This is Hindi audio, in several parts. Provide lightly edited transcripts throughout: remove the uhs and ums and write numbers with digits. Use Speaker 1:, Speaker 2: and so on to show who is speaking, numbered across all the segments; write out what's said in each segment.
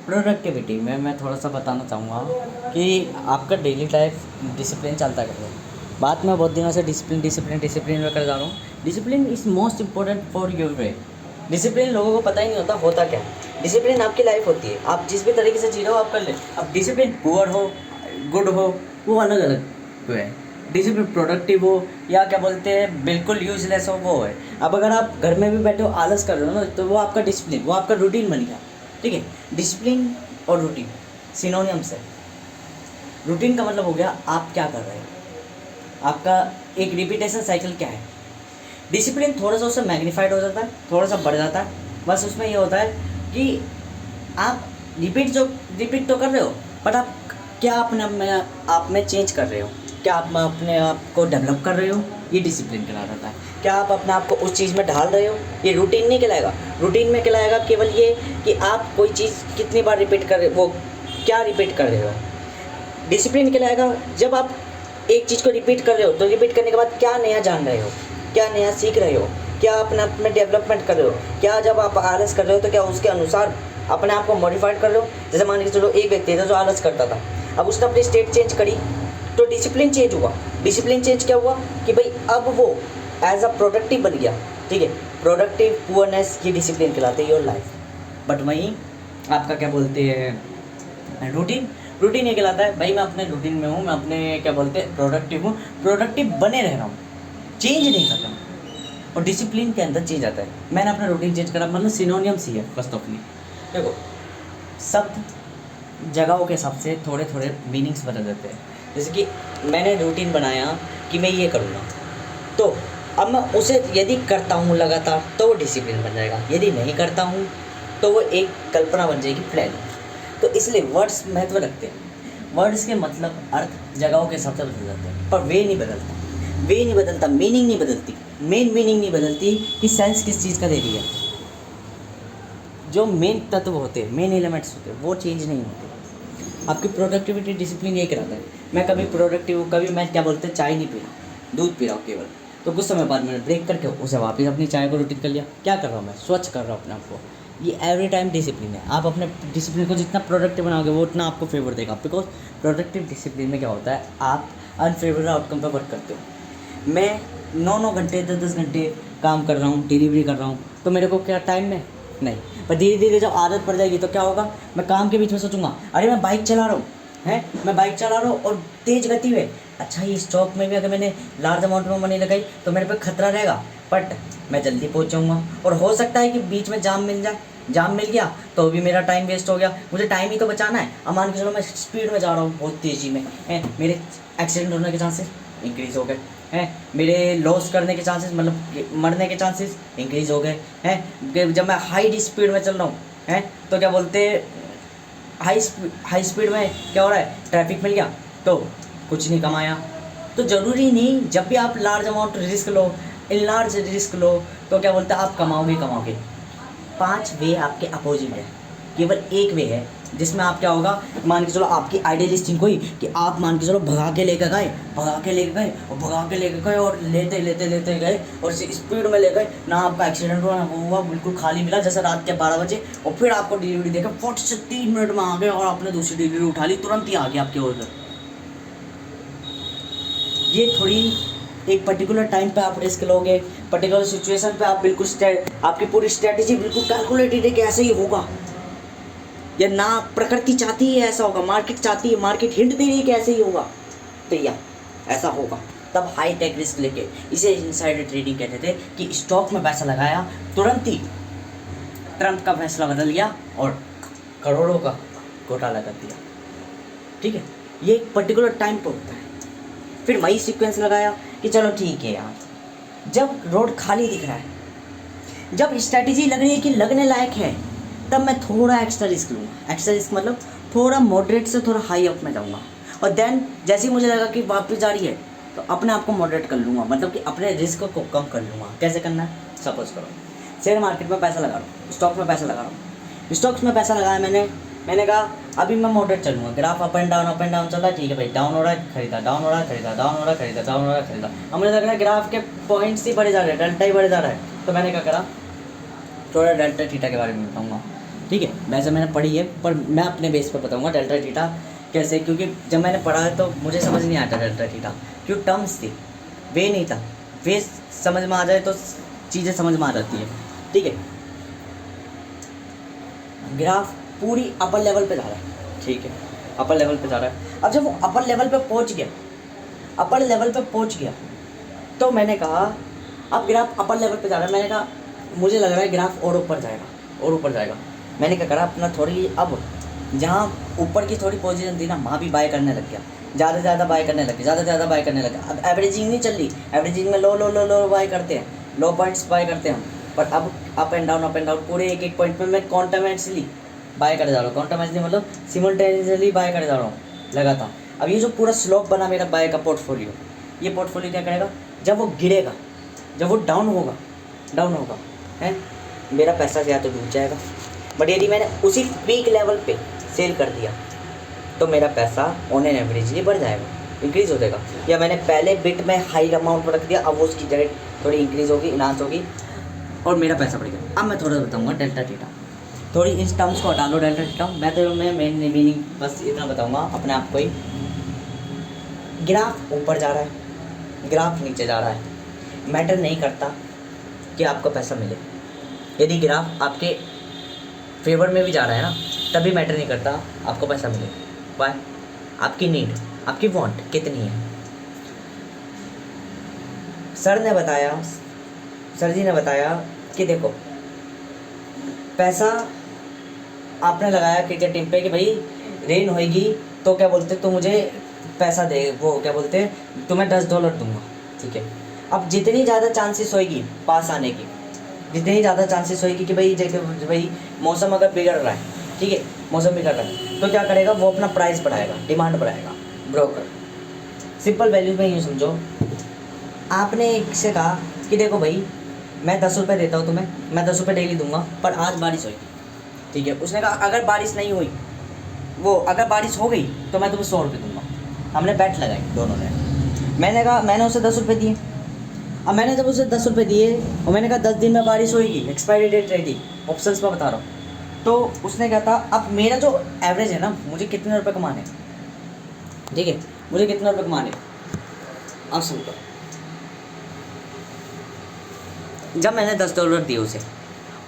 Speaker 1: प्रोडक्टिविटी में मैं थोड़ा सा बताना चाहूँगा कि आपका डेली लाइफ डिसिप्लिन चलता कैसे है। बात मैं बहुत दिनों से डिसिप्लिन में कर जा रहा हूँ। Discipline is most important for your way. Discipline लोगों को पता ही नहीं होता क्या है। डिसिप्लिन आपकी लाइफ होती है, आप जिस भी तरीके से जी रहे हो आप कर ले। अब डिसिप्लिन पुअर हो गुड हो वो अलग अलग है। डिसिप्लिन प्रोडक्टिव हो या क्या बोलते हैं बिल्कुल यूजलेस हो वो है। अब अगर आप घर में भी बैठे हो आलस कर रहे हो ना तो वो आपका डिसिप्लिन, वो आपका रूटीन बन गया। ठीक है, डिसिप्लिन और रूटीन सिनोनिम्स है। रूटीन का मतलब हो गया आप क्या कर रहे हो, आपका एक रिपीटेशन साइकिल क्या है। डिसिप्लिन थोड़ा सा उससे मैग्नीफाइड हो जाता है, थोड़ा सा बढ़ जाता है। बस उसमें ये होता है कि आप रिपीट तो कर रहे हो बट आप क्या अपने आप में चेंज कर रहे हो, क्या आप अपने आप को डेवलप कर रहे हो, ये डिसिप्लिन कहलाता है। क्या आप अपने आप को उस चीज़ में ढाल रहे हो, ये रूटीन नहीं कहलाएगा। रूटीन में कहलाएगा केवल ये कि आप कोई चीज़ कितनी बार रिपीट कर रहे हो, वो क्या रिपीट कर रहे हो। डिसिप्लिन कहलाएगा जब आप एक चीज़ को रिपीट कर रहे हो तो रिपीट करने के बाद क्या नया जान रहे हो, क्या नया सीख रहे हो, क्या अपने आप में डेवलपमेंट कर रहे हो। क्या जब आप आलस कर रहे हो तो क्या उसके अनुसार अपने आप को मॉडिफाइड कर रहे हो। जैसे मान के चलो एक व्यक्ति था जो आलस करता था, अब उसने अपनी स्टेट चेंज करी तो डिसिप्लिन चेंज हुआ। डिसिप्लिन चेंज क्या हुआ कि भाई अब वो एज अ प्रोडक्टिव बन गया। ठीक है, प्रोडक्टिव पुअरनेस ये डिसिप्लिन कहलाते हैं योर लाइफ। बट वहीं आपका क्या बोलते हैं रूटीन ये कहलाता है भाई मैं अपने रूटीन में हूँ, मैं अपने क्या बोलते हैं प्रोडक्टिव बने रह रहा हूँ, चेंज नहीं कर रहा हूँ। और डिसिप्लिन के अंदर चेंज आता है, मैंने अपना रूटीन चेंज करा, मतलब सिनोनियम्स ही है। फर्स्ट ऑफ देखो शब्द जगहों के हिसाब से थोड़े थोड़े मीनिंग्स बदल देते हैं। जैसे कि मैंने रूटीन बनाया कि मैं ये करूँगा, तो अब मैं उसे यदि करता हूँ लगातार तो वो डिसिप्लिन बन जाएगा, यदि नहीं करता हूँ तो वो एक कल्पना बन जाएगी, प्लान। तो इसलिए वर्ड्स महत्व रखते हैं। वर्ड्स के मतलब अर्थ जगहों के हिसाब से बदल जाते हैं पर वे नहीं बदलता, मीनिंग नहीं बदलती, मेन मीनिंग नहीं बदलती कि सेंस किस चीज़ का दे रही है। जो मेन तत्व होते हैं, मेन एलिमेंट्स होते हैं वो चेंज नहीं होते। आपकी प्रोडक्टिविटी डिसिप्लिन यही कराता है। मैं कभी प्रोडक्टिव हूँ, कभी मैं क्या बोलते हैं चाय नहीं पी रहा, दूध पी रहा हूँ केवल, तो कुछ समय बाद मैंने ब्रेक करके उसे वापस अपनी चाय को रूटीन कर लिया। क्या कर रहा हूँ मैं, स्वच्छ कर रहा हूँ अपने आप को। ये एवरी टाइम डिसिप्लिन है। आप अपने डिसिप्लिन को जितना प्रोडक्टिव बनाओगे वो उतना आपको फेवर देगा। बिकॉज प्रोडक्टिव डिसिप्लिन में क्या होता है, आप अनफेवरेबल आउटकम पर वर्क करते हो। मैं 9 घंटे 10 घंटे काम कर रहा हूँ, डिलीवरी कर रहा हूँ, तो मेरे को क्या टाइम में नहीं। पर धीरे धीरे जब आदत पड़ जाएगी तो क्या होगा, मैं काम के बीच में सोचूंगा अरे मैं बाइक चला रहा हूँ, मैं बाइक चला रहा हूँ और तेज़ गति में, अच्छा ये स्टॉक में भी अगर मैंने लार्ज अमाउंट में मनी लगाई तो मेरे पे खतरा रहेगा, बट मैं जल्दी पहुँच जाऊँगा। और हो सकता है कि बीच में जाम मिल जाए, जाम मिल गया तो भी मेरा टाइम वेस्ट हो गया। मुझे टाइम ही तो बचाना है। अब मान के चलो मैं स्पीड में जा रहा हूँ बहुत तेज़ी में, मेरे एक्सीडेंट होने के चांसेस इंक्रीज़ हो गए हैं, मेरे लॉस करने के चांसेस मतलब मरने के चांसेस इंक्रीज़ हो गए हैं। जब मैं हाई स्पीड में चल रहा हूँ तो क्या बोलते हैं हाई स्पीड में क्या हो रहा है, ट्रैफिक मिल गया तो कुछ नहीं कमाया। तो ज़रूरी नहीं जब भी आप लार्ज अमाउंट रिस्क लो, लार्ज रिस्क लो तो क्या बोलते हैं आप कमाओगे। 5 वे आपके अपोजिट है, केवल एक वे है जिसमें आप क्या होगा, मान के चलो आपकी आइडियलिस्टिंग कोई कि आप मान के चलो भगा के लेकर गए और लेते गए और स्पीड में ले गए ना, आपका एक्सीडेंट हुआ बिल्कुल खाली मिला जैसे रात के 12 बजे, और फिर आपको डिलीवरी देकर 40 से 3 मिनट में आ गए और आपने दूसरी डिलीवरी उठा ली, तुरंत ही आ गया आपके ऑर्डर। ये थोड़ी एक पर्टिकुलर टाइम पे आप रिस्क लोगे, पर्टिकुलर सिचुएशन पे आप बिल्कुल आपकी पूरी स्ट्रेटेजी बिल्कुल कैलकुलेटेड है कि ऐसे ही होगा, या ना प्रकृति चाहती है ऐसा होगा, मार्केट चाहती है, मार्केट हिंट दे रही है कि ऐसे ही होगा तो या ऐसा होगा। तब हाई टेक रिस्क लेके, इसे इनसाइडर ट्रेडिंग कहते थे कि स्टॉक में पैसा लगाया, तुरंत ही ट्रंप का फैसला बदल गया और करोड़ों का घोटाला कर दिया। ठीक है, ये एक पर्टिकुलर टाइम पर होता है। फिर वही सीक्वेंस लगाया कि चलो ठीक है यार, जब रोड खाली दिख रहा है, जब स्ट्रैटेजी लग रही है कि लगने लायक है, तब मैं थोड़ा एक्स्ट्रा रिस्क लूँगा। एक्स्ट्रा रिस्क मतलब थोड़ा मॉडरेट से थोड़ा हाई अप में जाऊँगा, और देन जैसे ही मुझे लगा कि वापस जा रही है तो अपने आप को मॉडरेट कर लूँगा, मतलब कि अपने रिस्क को कम कर लूँगा। कैसे करना है, सपोज करो शेयर मार्केट में पैसा लगा रहा हूँ, स्टॉक में पैसा लगा रहा हूँ, स्टॉक्स में पैसा लगाया मैंने कहा अभी मैं मॉडरेट चलूँगा, ग्राफ अप एंड डाउन चल रहा है, ठीक है भाई, डाउन हो रहा है खरीदा, डाउन हो रहा है खरीदा, डाउन हो रहा है खरीदा, डाउन हो रहा है खरीदा। अब मुझे लग रहा है ग्राफ के पॉइंट्स ही बढ़े जा रहे हैं, डेल्टा ही बढ़े जा रहा है, तो मैंने क्या करा, थोड़ा डेल्टा थीटा के बारे में बताऊँगा। ठीक है, वैसे मैंने पढ़ी है, पर मैं अपने बेस पर बताऊंगा डेल्टा थीटा कैसे, क्योंकि जब मैंने पढ़ा है तो मुझे समझ नहीं आता डेल्टा थीटा, क्यों टर्म्स थी, वे नहीं था, वे समझ में आ जाए तो चीज़ें समझ में आ जाती है। ठीक है, ग्राफ पूरी अपर लेवल पे जा रहा है, ठीक है, अपर लेवल पे जा रहा है। अब जब वो अपर लेवल पे पहुंच गया, अपर लेवल पे पहुंच गया, तो मैंने कहा अब ग्राफ अपर लेवल पे जा रहा है, मैंने कहा मुझे लग रहा है ग्राफ और ऊपर जाएगा और ऊपर जाएगा। मैंने क्या करा, अपना थोड़ी अब जहाँ ऊपर की थोड़ी पोजीशन थी ना, वहाँ भी बाय करने लग गया, ज़्यादा से ज़्यादा बाय करने लग गया, ज़्यादा से ज़्यादा बाय करने लग गया। अब एवरेजिंग नहीं चल रही, एवरेजिंग में लो लो लो लो बाय करते हैं, लो पॉइंट्स बाय करते हैं हम, पर अब अप एंड डाउन पूरे एक एक पॉइंट पे मैं कॉन्टिन्यूसली बाय करे जा रहा हूँ, कॉन्टिन्यूसली मतलब सिमुलटेनियसली बाय करे जा रहा हूँ लगातार। अब ये जो पूरा स्लोप बना मेरा बाय का पोर्टफोलियो, ये पोर्टफोलियो क्या करेगा, जब वो गिरेगा, जब वो डाउन होगा है, मेरा पैसा या तो डूब जाएगा, बट यदि मैंने उसी पीक लेवल पे सेल कर दिया तो मेरा पैसा ऑन एन एवरेजली बढ़ जाएगा, इंक्रीज़ हो जाएगा। या मैंने पहले बिट में हाई अमाउंट पर रख दिया, अब वो उसकी जगह थोड़ी इंक्रीज़ होगी, इनहांस होगी और मेरा पैसा बढ़ेगा। अब मैं थोड़ा बताऊंगा डेल्टा थीटा, थोड़ी इन टर्म्स को हटा लो डेल्टा थीटा, मैं तो मैं मेन मीनिंग बस इतना बताऊंगा अपने आप को ही। ग्राफ ऊपर जा रहा है, ग्राफ नीचे जा रहा है, मैटर नहीं करता कि आपको पैसा मिले। यदि ग्राफ आपके फेवर में भी जा रहा है ना, तभी मैटर नहीं करता आपको पैसा मिले। वाई, आपकी नीड, आपकी वांट कितनी है। सर जी ने बताया कि देखो पैसा आपने लगाया क्रिकेट टीम पे कि भाई रेन होएगी तो क्या बोलते तो मुझे पैसा दे, वो क्या बोलते तुम्हें $10 दूंगा, ठीक है। अब जितनी ज़्यादा चांसेस होएगी पास आने की, जितनी ज़्यादा चांसेस होएगी कि भाई मौसम अगर बिगड़ रहा है, ठीक है, मौसम बिगड़ रहा है, तो क्या करेगा, वो अपना प्राइस बढ़ाएगा, डिमांड बढ़ाएगा ब्रोकर। सिंपल वैल्यूज में यूँ समझो, आपने एक से कहा कि देखो भाई मैं 10 रुपये देता हूँ तुम्हें, मैं 10 रुपये डेली दूंगा, पर आज बारिश हुई, ठीक है। उसने कहा अगर बारिश नहीं हुई, वो अगर बारिश हो गई तो मैं तुम्हें 100 रुपये दूंगा। हमने बैट लगाई दोनों ने, मैंने कहा मैंने उसे 10 रुपये दिए। अब मैंने जब उसे 10 रुपये दिए और मैंने कहा 10 दिन में बारिश होगी, एक्सपायरी डेट रेडी, ऑप्शंस में बता रहा हूँ, तो उसने कहा था अब मेरा जो एवरेज है ना, मुझे कितने रुपये कमाने, ठीक है, मुझे कितने रुपये कमाने। अब सुन, जब मैंने $10 दिए उसे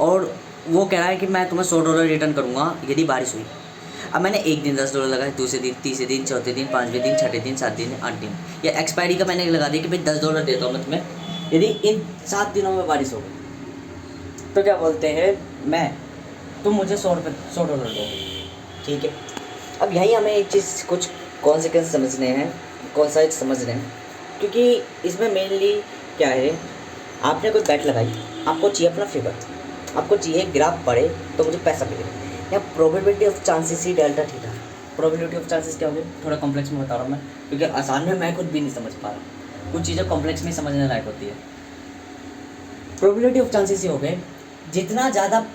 Speaker 1: और वो कह रहा है कि मैं तुम्हें $100 रिटर्न करूँगा यदि बारिश हुई। अब मैंने एक दिन $10 लगाए, दूसरे दिन, तीसरे दिन, चौथे दिन, 5वें दिन, 6ठे दिन, 7 दिन, 8 दिन, या एक्सपायरी का मैंने लगा दिया कि भाई $10 देता हूँ मैं तुम्हें यदि इन 7 दिनों में बारिश हो गई, तो क्या बोलते हैं तुम मुझे $100 दो, ठीक है। अब यहीं हमें एक चीज़, कुछ कॉन्सिक्वेंस समझने हैं, कॉन्साइट समझने हैं, क्योंकि इसमें मेनली क्या है, आपने कोई बैट लगाई, आपको चाहिए अपना फेवर, आपको चाहिए ग्राफ बढ़े तो मुझे पैसा मिले, या probability of chances he delta theta. Probability of chances क्या होगी, थोड़ा कॉम्प्लेक्स में बता रहा हूँ मैं, क्योंकि आसान में मैं खुद भी नहीं समझ पा रहा, कुछ चीज़ें कॉम्प्लेक्स में समझने लायक होती है। प्रोबेबिलिटी ऑफ चांसेस ही हो गए, जितना ज़्यादा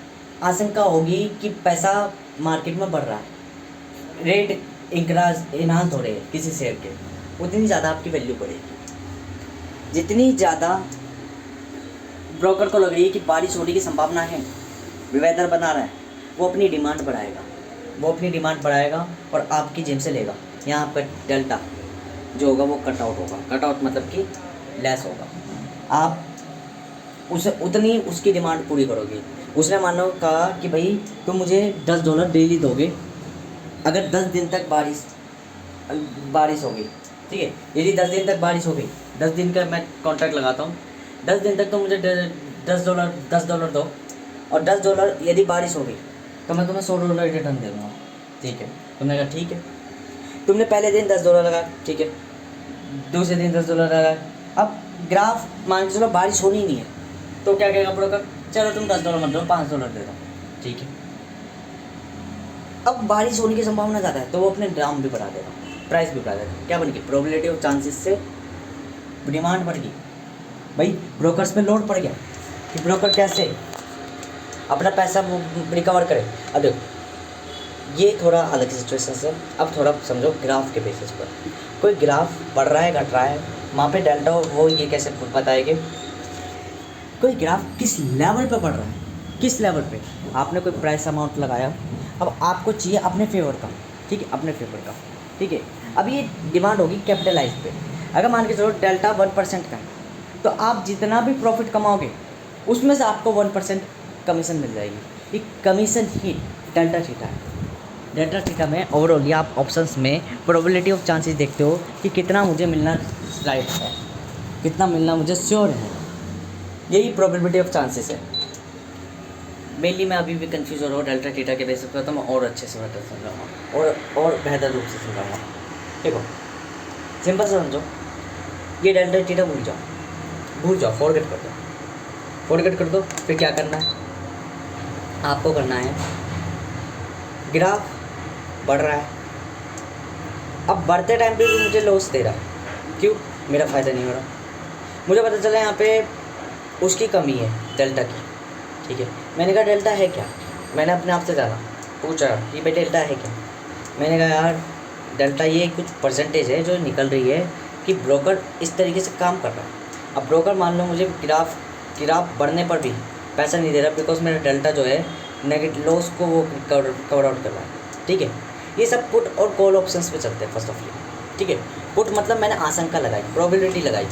Speaker 1: आशंका होगी कि पैसा मार्केट में बढ़ रहा है, रेट इनहांस हो रहे हैं किसी शेयर के, उतनी ज़्यादा आपकी वैल्यू बढ़ेगी। जितनी ज़्यादा ब्रोकर को लग रही है कि बारिश होने की संभावना है, वेदर बना रहा है, वो अपनी डिमांड बढ़ाएगा और आपकी जेब से लेगा। यहाँ आपका डेल्टा जो होगा वो कट आउट होगा, कट आउट मतलब कि लेस होगा, आप उसे उतनी उसकी डिमांड पूरी करोगे। उसने मानो कहा कि भाई तुम मुझे $10 डेली दोगे अगर 10 दिन तक बारिश होगी, ठीक है। यदि 10 दिन तक बारिश हो गई, 10 दिन का मैं कॉन्ट्रैक्ट लगाता हूँ, 10 दिन तक तो मुझे $10 दो, और $10 यदि बारिश हो गई तो मैं तुम्हें $100 रिटर्न दे दूँगा, ठीक है। तुमने कहा ठीक है, तुमने पहले दिन $10 लगा, ठीक है, दूसरे दिन $10 लगा। अब ग्राफ मान के चलो बारिश होनी नहीं है, तो क्या कहेगा ब्रोकर, चलो तुम $10 मत दो, $5 दे दो, ठीक है। अब बारिश होने की संभावना ज़्यादा है तो वो अपने दाम भी बढ़ा देगा, प्राइस भी बढ़ा देगा। क्या बन गई, प्रोबेबिलिटी ऑफ चांसेस से डिमांड बढ़ गई, भाई ब्रोकर्स पे लोड पड़ गया कि ब्रोकर कैसे अपना पैसा रिकवर करे। अब देखो ये थोड़ा अलग सिचुएशन है। अब थोड़ा समझो ग्राफ के बेसिस पर, कोई ग्राफ बढ़ रहा है घट रहा है, वहाँ पे डेल्टा वो ये कैसे बताएंगे, कोई ग्राफ किस लेवल पे बढ़ रहा है, किस लेवल पे, आपने कोई प्राइस अमाउंट लगाया, अब आपको चाहिए अपने फेवर का, ठीक है, अपने फेवर का, ठीक है। अब ये डिमांड होगी कैपिटलाइज पे। अगर मान के चलो डेल्टा 1% का है, तो आप जितना भी प्रॉफिट कमाओगे उसमें से आपको 1% कमीशन मिल जाएगी। ये कमीशन ही डेल्टा थीटा है। डेल्टा थीटा में ओवरऑल ये आप ऑप्शंस में प्रोबेबिलिटी ऑफ चांसेस देखते हो कि कितना मुझे मिलना राइट है, कितना मिलना मुझे श्योर है, यही प्रोबेबिलिटी ऑफ चांसेस है। मेनली मैं अभी भी कंफ्यूज हो रहा हूँ डेल्टा थीटा के बेसिस पर, तो मैं और अच्छे से बता समझाऊँगा और बेहतर रूप से समझाऊँगा। देखो सिंपल से समझो, ये डेल्टा थीटा भूल जाओ, फॉरगेट कर दो। फिर क्या करना है आपको, करना है ग्राफ बढ़ रहा है, अब बढ़ते टाइम पे भी मुझे लॉस दे रहा है, क्यों, मेरा फ़ायदा नहीं हो रहा। मुझे पता चला यहाँ पे उसकी कमी है डेल्टा की, ठीक है। मैंने कहा डेल्टा है क्या, मैंने अपने आप से जाना, पूछा कि भाई डेल्टा है क्या। मैंने कहा यार डेल्टा ये कुछ परसेंटेज है जो निकल रही है कि ब्रोकर इस तरीके से काम कर रहा है। अब ब्रोकर मान लो मुझे ग्राफ बढ़ने पर भी पैसा नहीं दे रहा, बिकॉज मेरा डेल्टा जो है नेगेटिव लॉस को वो कवर आउट कर रहा है, ठीक है। ये सब पुट और कॉल ऑप्शंस पे चलते हैं फर्स्ट ऑफ ऑल, ठीक है। पुट मतलब मैंने आशंका लगाई, प्रोबेबिलिटी लगाई।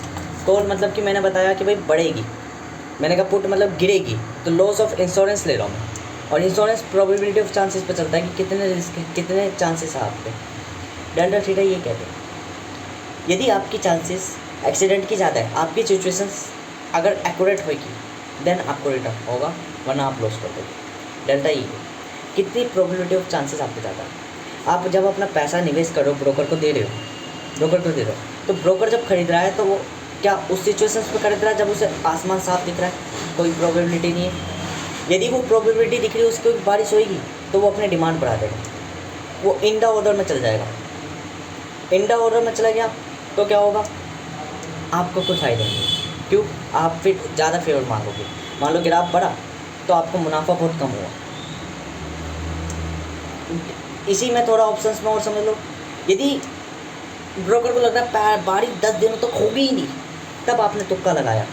Speaker 1: कॉल मतलब कि मैंने बताया कि भाई बढ़ेगी। मैंने कहा पुट मतलब गिरेगी, तो लॉस ऑफ इंश्योरेंस ले रहा हूँ मैं। और इंश्योरेंस प्रोबेबिलिटी ऑफ चांसेस पे चलता है कि कितने रिस्क है, कितने चांसेस है आप पे। डेल्टा थीटा ये कहते हैं यदि आपकी चांसेस एक्सीडेंट की ज़्यादा है, आपकी सिचुएशंस अगर एक्यूरेट होगी देन आपको रिटर्न होगा, वरना आप लॉस कर दोगे। डेल्टा ई कितनी प्रोबेबिलिटी ऑफ चांसेस आपके ज़्यादा है। आप जब अपना पैसा निवेश करो, ब्रोकर को दे रहे हो, तो ब्रोकर जब खरीद रहा है तो वो क्या उस सिचुएशंस पे खरीद रहा है जब उसे आसमान साफ दिख रहा है, कोई प्रोबेबिलिटी नहीं है। यदि वो प्रोबेबिलिटी दिख रही है उसकी बारिश होगी तो वो अपने डिमांड बढ़ा देगा, वो इंडा ऑर्डर में चल जाएगा। इंडा ऑर्डर में चला गया तो क्या होगा, आपको कोई फ़ायदा नहीं, क्यों, आप फिर ज़्यादा फेवर मांगोगे। मान लो ग्राफ बढ़ा तो आपको मुनाफा बहुत कम हुआ। इसी में थोड़ा ऑप्शंस में और समझ लो, यदि ब्रोकर को लग रहा है बारिश 10 दिनों तक होगी ही नहीं, तब आपने तुक्का लगाया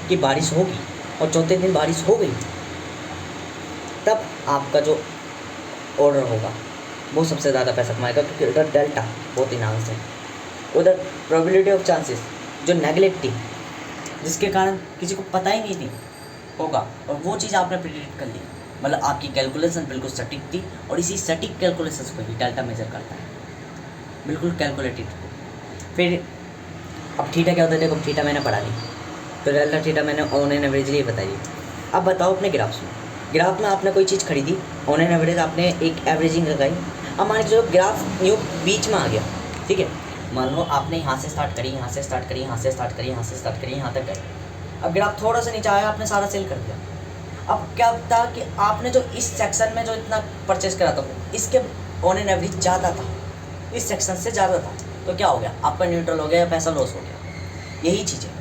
Speaker 1: कि बारिश होगी और चौथे दिन बारिश हो गई, तब आपका जो ऑर्डर होगा वो सबसे ज़्यादा पैसा कमाएगा, क्योंकि उधर डेल्टा बहुत इनांस है, उधर प्रोबेबिलिटी ऑफ चांसेस जो नेगलेक्ट थी, जिसके कारण किसी को पता ही नहीं थी होगा, और वो चीज़ आपने प्रिडिक्ट कर ली। मतलब आपकी कैलकुलेशन बिल्कुल सटीक थी, और इसी सटीक कैलकुलेशन को ही डेल्टा मेजर करता है, बिल्कुल कैलकुलेटेड। फिर अब थीटा क्या होता है, देखो थीटा मैंने पढ़ा नहीं, तो डेल्टा थीटा मैंने ऑन एन एवरेज बताइए। अब बताओ अपने ग्राफ में आपने कोई चीज़ खरीदी, ऑन एन एवरेज आपने एक एवरेजिंग लगाई। अब मान के चलो ग्राफ न्यू बीच में आ गया, ठीक है। मान लो आपने यहाँ से स्टार्ट करी, यहाँ से स्टार्ट करी, यहाँ से स्टार्ट करी, यहाँ से स्टार्ट करी, यहाँ तक गए। अब ग्राफ थोड़ा सा नीचे आया, आपने सारा सेल कर दिया। अब क्या था कि आपने जो इस सेक्शन में जो इतना परचेस करा था इसके ऑन एन एवरेज ज़्यादा था, इस सेक्शन से ज़्यादा था, तो क्या हो गया, आपका न्यूट्रल हो गया या पैसा लॉस हो गया। यही चीज़ है,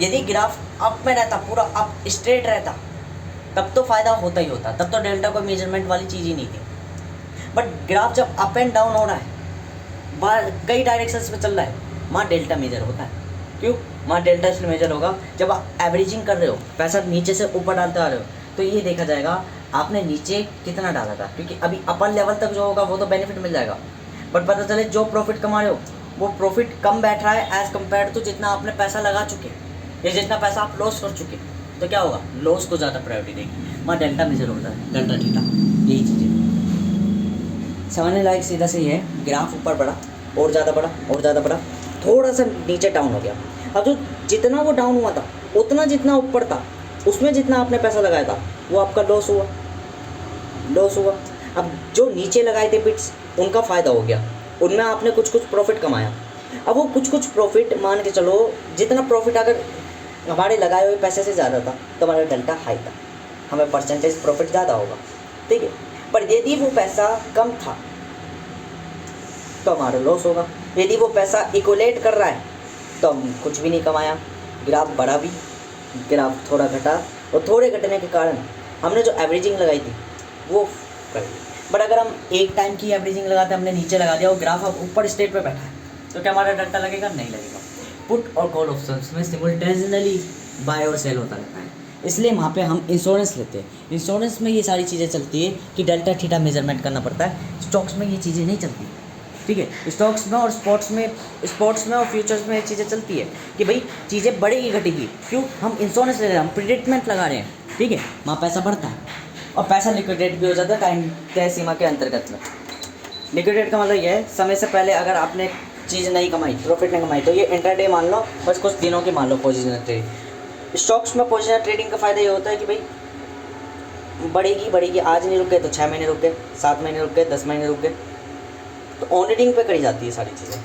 Speaker 1: यदि ग्राफ अप में रहता, पूरा अप स्ट्रेट रहता, तब तो फ़ायदा होता ही होता, तब तो डेल्टा कोई मेजरमेंट वाली चीज़ ही नहीं थी। बट ग्राफ जब अप एंड डाउन हो रहा है, कई डायरेक्शंस में चल रहा है, वहाँ डेल्टा मेजर होता है। क्यों, वहाँ डेल्टा इसलिए मेजर होगा जब आप एवरेजिंग कर रहे हो, पैसा नीचे से ऊपर डालते आ रहे हो, तो ये देखा जाएगा आपने नीचे कितना डाला था, क्योंकि अभी अपर लेवल तक जो होगा वो तो बेनिफिट मिल जाएगा, बट पता चले जो प्रॉफिट कमा रहे हो वो प्रॉफिट कम बैठ रहा है एज़ कम्पेयर टू जितना आपने पैसा लगा चुके या जितना पैसा आप लॉस कर चुके, तो क्या होगा, लॉस को ज़्यादा प्रायोरिटी देगी, वहाँ डेल्टा मेजर होता है, डेल्टा थीटा। यही चीज़ है, समझने लायक सीधा सही है। ग्राफ ऊपर बढ़ा और ज़्यादा बढ़ा और ज़्यादा बढ़ा, थोड़ा सा नीचे डाउन हो गया। अब जो जितना वो डाउन हुआ था उतना जितना ऊपर था उसमें जितना आपने पैसा लगाया था वो आपका लॉस हुआ। अब जो नीचे लगाए थे बिट्स उनका फ़ायदा हो गया, उनमें आपने कुछ प्रॉफिट कमाया। अब वो कुछ प्रॉफिट मान के चलो, जितना प्रॉफिट अगर हमारे लगाए हुए पैसे से ज़्यादा था तो हमारा डेल्टा हाई था, हमें परसेंटेज प्रॉफिट ज़्यादा होगा, ठीक है। पर यदि वो पैसा कम था तो हमारा लॉस होगा। यदि वो पैसा इक्वलेट कर रहा है तो हम कुछ भी नहीं कमाया, ग्राफ बढ़ा भी, ग्राफ थोड़ा घटा, और थोड़े घटने के कारण हमने जो एवरेजिंग लगाई थी वो कर दी। बट अगर हम एक टाइम की एवरेजिंग लगाते, हमने नीचे लगा दिया और ग्राफ अब ऊपर स्टेट पे बैठा है, तो क्या हमारा डेल्टा लगेगा, नहीं लगेगा। पुट और कॉल ऑप्शंस में सिमुल्टेनियसली बाय और सेल होता रहता है, इसलिए वहाँ पे हम इंश्योरेंस लेते हैं। इंश्योरेंस में ये सारी चीज़ें चलती है कि डेल्टा थीटा मेजरमेंट करना पड़ता है। स्टॉक्स में ये चीज़ें नहीं चलती, ठीक है। स्टॉक्स में और स्पोर्ट्स में और फ्यूचर्स में ये चीज़ें चलती है कि भाई चीज़ें बढ़ेगी घटेगी, क्यों? हम इंश्योरेंस ले रहे हैं, हम प्रिडिक्टमेंट लगा रहे हैं, ठीक है। वहाँ पैसा बढ़ता है और पैसा लिक्विडेट भी हो जाता है टाइम तय सीमा के अंतर्गत में। लिक्विडेट का मतलब ये है समय से पहले अगर आपने चीज़ नहीं कमाई, प्रॉफिट नहीं कमाई, तो ये इंट्राडे मान लो, बस कुछ दिनों की मान लो पोजिशनल ट्रेडिंग। स्टॉक्स में पोजिशनल ट्रेडिंग का फ़ायदा ये होता है कि भाई बढ़ेगी, आज नहीं रुक गए तो 6 महीने रुक गए, 7 महीने रुक गए, 10 महीने रुक गए, तो ऑनरिंग पे करी जाती है सारी चीज़ें।